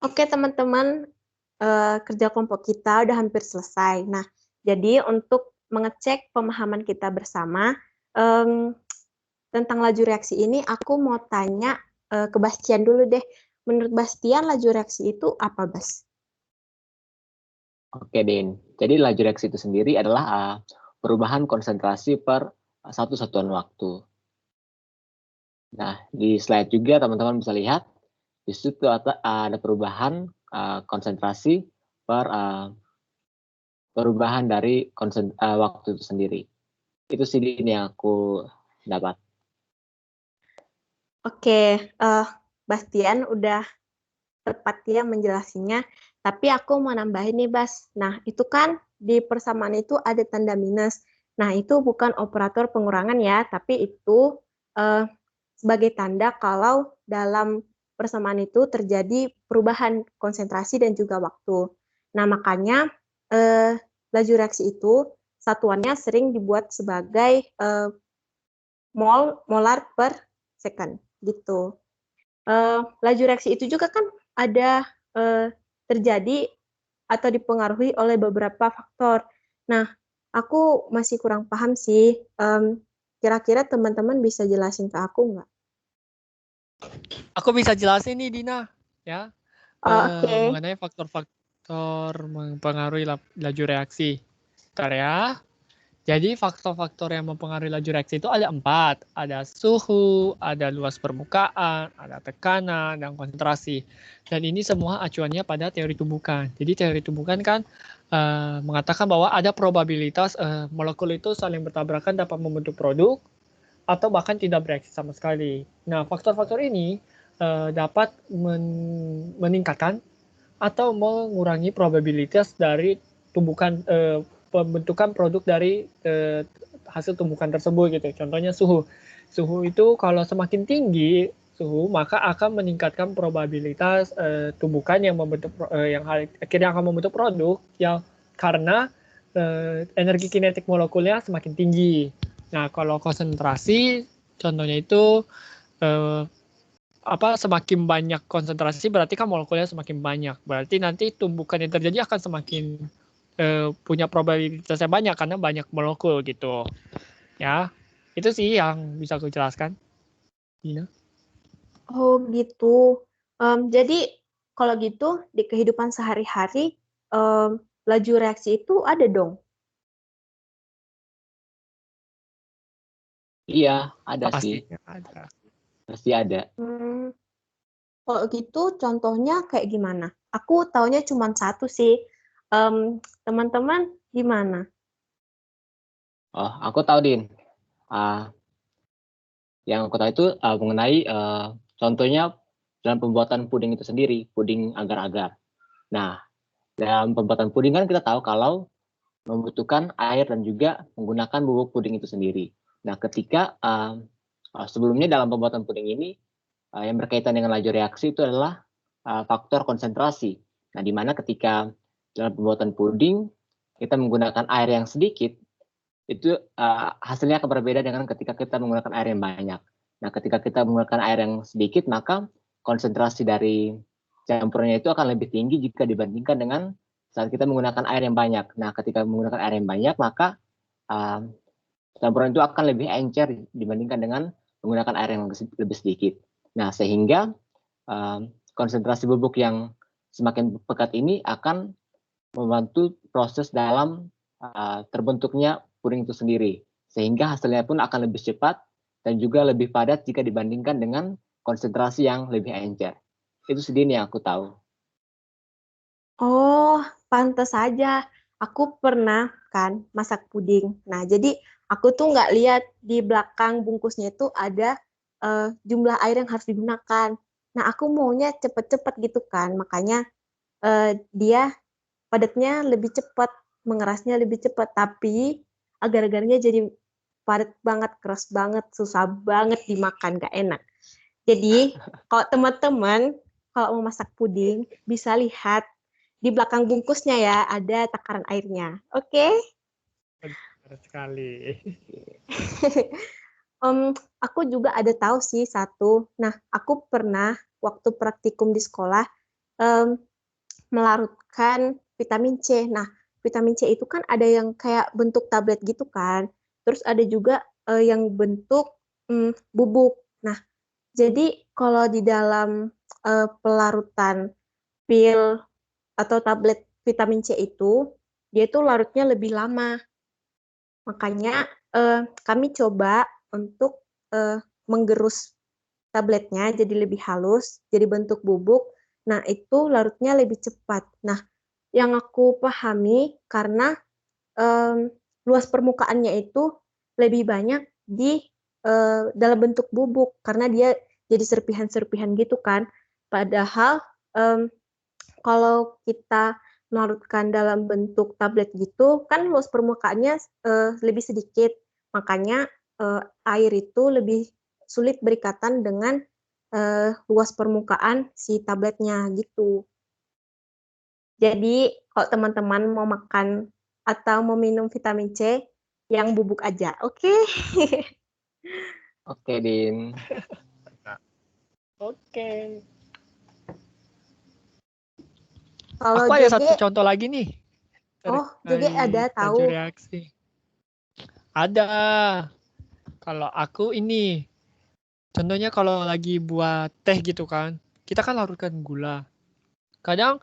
Oke teman-teman, kerja kelompok kita udah hampir selesai. Nah, jadi untuk mengecek pemahaman kita bersama tentang laju reaksi ini, aku mau tanya ke Bastian dulu deh. Menurut Bastian, laju reaksi itu apa, Bas? Oke, Din. Jadi laju reaksi itu sendiri adalah perubahan konsentrasi per satu satuan waktu. Nah, di slide juga teman-teman bisa lihat, di situ ada perubahan konsentrasi per perubahan dari waktu itu sendiri. Itu sih Din yang aku dapat. Oke, Bastian udah tepat ya menjelasinya, tapi aku mau nambahin nih, Bas. Nah, itu kan di persamaan itu ada tanda minus. Nah, itu bukan operator pengurangan ya, tapi itu eh, sebagai tanda kalau dalam persamaan itu terjadi perubahan konsentrasi dan juga waktu. Nah, makanya laju reaksi itu satuannya sering dibuat sebagai molar per second gitu. Laju reaksi itu juga kan ada terjadi atau dipengaruhi oleh beberapa faktor. Nah, aku masih kurang paham sih. Kira-kira teman-teman bisa jelasin ke aku nggak? Aku bisa jelasin nih Dina, ya, Oke. mengenai faktor-faktor mempengaruhi laju reaksi. Bentar ya. Jadi faktor-faktor yang mempengaruhi laju reaksi itu ada 4. Ada suhu, ada luas permukaan, ada tekanan, dan konsentrasi. Dan ini semua acuannya pada teori tumbukan. Jadi teori tumbukan kan mengatakan bahwa ada probabilitas molekul itu saling bertabrakan dapat membentuk produk atau bahkan tidak bereaksi sama sekali. Nah, faktor-faktor ini dapat meningkatkan atau mengurangi probabilitas dari tumbukan pembentukan produk dari hasil tumbukan tersebut gitu. Contohnya suhu. Suhu itu kalau semakin tinggi suhu maka akan meningkatkan probabilitas tumbukan yang membentuk yang akhirnya akan membentuk produk yang karena energi kinetik molekulnya semakin tinggi. Nah, kalau konsentrasi contohnya itu semakin banyak konsentrasi berarti kan molekulnya semakin banyak. Berarti nanti tumbukan yang terjadi akan semakin punya probabilitas yang banyak karena banyak molekul gitu. Ya, itu sih yang bisa aku jelaskan. Dina. Oh gitu. Jadi kalau gitu di kehidupan sehari-hari laju reaksi itu ada dong. Iya, ada sih. Pastinya ada. Pasti ada. Kalau gitu contohnya kayak gimana? Aku taunya cuma satu sih. Teman-teman gimana? Oh, aku tahu, Din. Uh, yang aku tahu itu mengenai contohnya dalam pembuatan puding itu sendiri, puding agar-agar. Nah, dalam pembuatan puding kan kita tahu kalau membutuhkan air dan juga menggunakan bubuk puding itu sendiri. Nah, ketika sebelumnya dalam pembuatan puding ini yang berkaitan dengan laju reaksi itu adalah faktor konsentrasi. Nah, di mana ketika dalam pembuatan puding kita menggunakan air yang sedikit, itu hasilnya akan berbeda dengan ketika kita menggunakan air yang banyak. Nah, ketika kita menggunakan air yang sedikit, maka konsentrasi dari campurannya itu akan lebih tinggi jika dibandingkan dengan saat kita menggunakan air yang banyak. Nah, ketika menggunakan air yang banyak, maka campuran itu akan lebih encer dibandingkan dengan menggunakan air yang lebih sedikit. Nah, sehingga konsentrasi bubuk yang semakin pekat ini akan membantu proses dalam terbentuknya puding itu sendiri, sehingga hasilnya pun akan lebih cepat dan juga lebih padat jika dibandingkan dengan konsentrasi yang lebih encer. Itu sedih yang aku tahu. Oh, pantas saja. Aku pernah kan masak puding. Nah, jadi aku tuh nggak lihat di belakang bungkusnya itu ada jumlah air yang harus digunakan. Nah, aku maunya cepet-cepet gitu kan. Makanya dia padatnya lebih cepat, mengerasnya lebih cepat. Tapi agar-agarnya jadi padat banget, keras banget, susah banget dimakan, gak enak. Jadi, kalau teman-teman kalau mau masak puding, bisa lihat di belakang bungkusnya ya, ada takaran airnya. Oke? Benar sekali. Aku juga ada tahu sih satu. Nah, aku pernah waktu praktikum di sekolah, em, melarutkan vitamin C. Nah, vitamin C itu kan ada yang kayak bentuk tablet gitu kan. Terus ada juga yang bentuk bubuk. Nah, jadi kalau di dalam pelarutan pil atau tablet vitamin C itu, dia itu larutnya lebih lama. Makanya kami coba untuk menggerus tabletnya jadi lebih halus, jadi bentuk bubuk. Nah, itu larutnya lebih cepat. Nah, yang aku pahami karena luas permukaannya itu lebih banyak di dalam bentuk bubuk karena dia jadi serpihan-serpihan gitu kan. Padahal em, kalau kita melarutkan dalam bentuk tablet gitu kan luas permukaannya lebih sedikit. Makanya air itu lebih sulit berikatan dengan luas permukaan si tabletnya gitu. Jadi kalau teman-teman mau makan atau mau minum vitamin C, yang bubuk aja, oke? Oke, Din. Oke. Kalau Aku ada JG, satu contoh lagi nih JG ada terkait laju tahu. reaksi. Ada. Kalau aku ini, contohnya kalau lagi buat teh gitu kan, kita kan larutkan gula. Kadang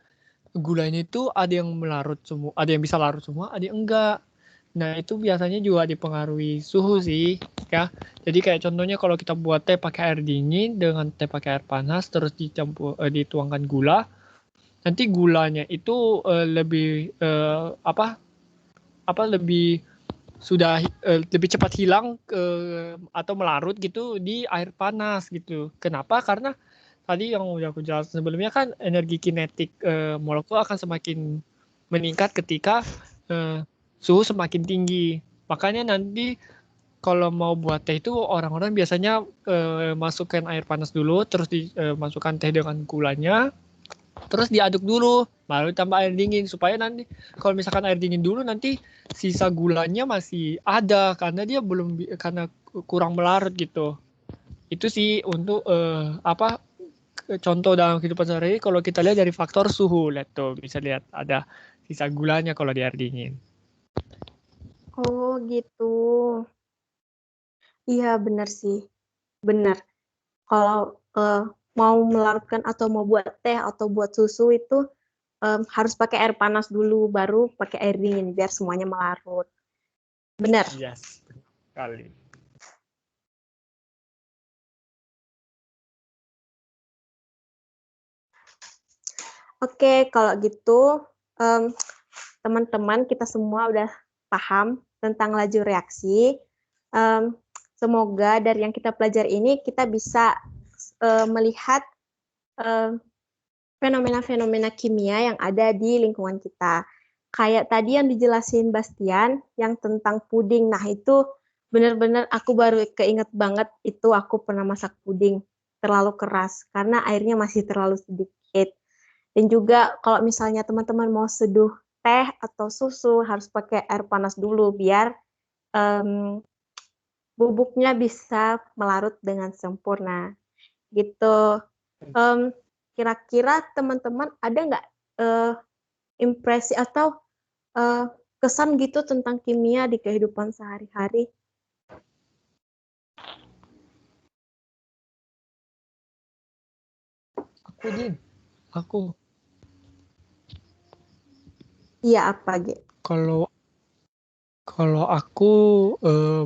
gulanya itu ada yang melarut semua, ada yang bisa larut semua, ada yang enggak. Nah, itu biasanya juga dipengaruhi suhu sih, ya. Jadi kayak contohnya kalau kita buat teh pakai air dingin dengan teh pakai air panas terus dituangkan gula, nanti gulanya itu lebih lebih sudah lebih cepat hilang atau melarut gitu di air panas gitu. Kenapa? Karena tadi yang udah aku jelaskan sebelumnya kan energi kinetik molekul akan semakin meningkat ketika eh, suhu semakin tinggi. Makanya nanti kalau mau buat teh itu orang-orang biasanya masukkan air panas dulu, terus dimasukkan teh dengan gulanya, terus diaduk dulu, baru tambah air dingin supaya nanti kalau misalkan air dingin dulu nanti sisa gulanya masih ada karena dia belum karena kurang melarut gitu. Itu sih untuk contoh dalam kehidupan sehari kalau kita lihat dari faktor suhu, lihat tuh bisa lihat ada sisa gulanya kalau di air dingin. Oh gitu. Iya benar sih, benar. Kalau mau melarutkan atau mau buat teh atau buat susu itu harus pakai air panas dulu, baru pakai air dingin biar semuanya melarut. Benar. Yes, kali. Oke, kalau gitu teman-teman kita semua udah paham tentang laju reaksi. Semoga dari yang kita pelajari ini kita bisa melihat fenomena-fenomena kimia yang ada di lingkungan kita. Kayak tadi yang dijelasin Bastian, yang tentang puding. Nah, itu benar-benar aku baru keinget banget itu aku pernah masak puding terlalu keras karena airnya masih terlalu sedikit. Dan juga kalau misalnya teman-teman mau seduh teh atau susu harus pakai air panas dulu biar um, bubuknya bisa melarut dengan sempurna. Gitu. Um, Kira-kira teman-teman ada nggak uh, impresi atau uh, kesan gitu tentang kimia di kehidupan sehari-hari? Aku Iya apa gitu? kalau kalau aku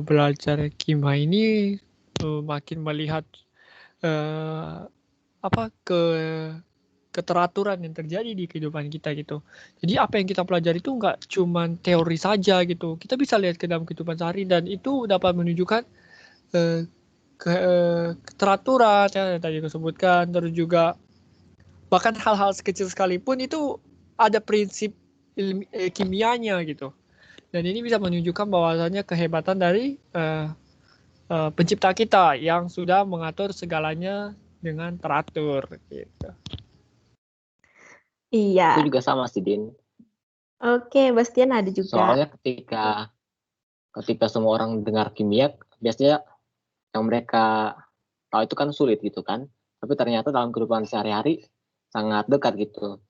belajar kimia ini makin melihat eh, apa keteraturan yang terjadi di kehidupan kita gitu. Jadi apa yang kita pelajari itu nggak cuma teori saja gitu. Kita bisa lihat ke dalam kehidupan sehari dan itu dapat menunjukkan eh, keteraturan yang tadi aku sebutkan, terus juga bahkan hal-hal sekecil sekalipun itu ada prinsip kimianya gitu. Dan ini bisa menunjukkan bahwasannya kehebatan dari pencipta kita yang sudah mengatur segalanya dengan teratur gitu. Aku Iya. juga sama sih, Din. Oke, Bastian ada juga. Soalnya ketika semua orang dengar kimia, biasanya yang mereka tahu itu kan sulit gitu kan. Tapi ternyata dalam kehidupan sehari-hari sangat dekat gitu.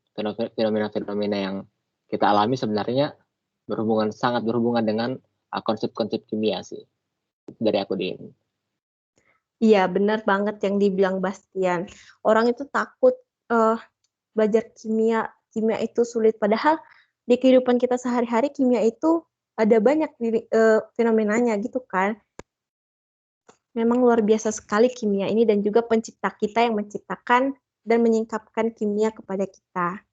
Fenomena-fenomena yang kita alami sebenarnya sangat berhubungan dengan konsep-konsep kimia sih. Dari aku, Din. Iya, benar banget yang dibilang Bastian. Orang itu takut belajar kimia. Kimia itu sulit. Padahal di kehidupan kita sehari-hari kimia itu ada banyak fenomenanya gitu kan. Memang luar biasa sekali kimia ini dan juga pencipta kita yang menciptakan dan menyingkapkan kimia kepada kita.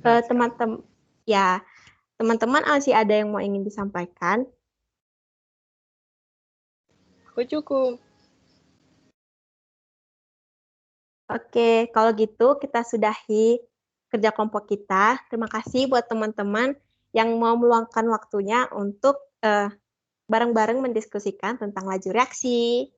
Teman-teman, ya teman-teman masih ada yang mau ingin disampaikan? Aku cukup. Oke, kalau gitu kita sudahi kerja kelompok kita. Terima kasih buat teman-teman yang mau meluangkan waktunya untuk bareng-bareng mendiskusikan tentang laju reaksi.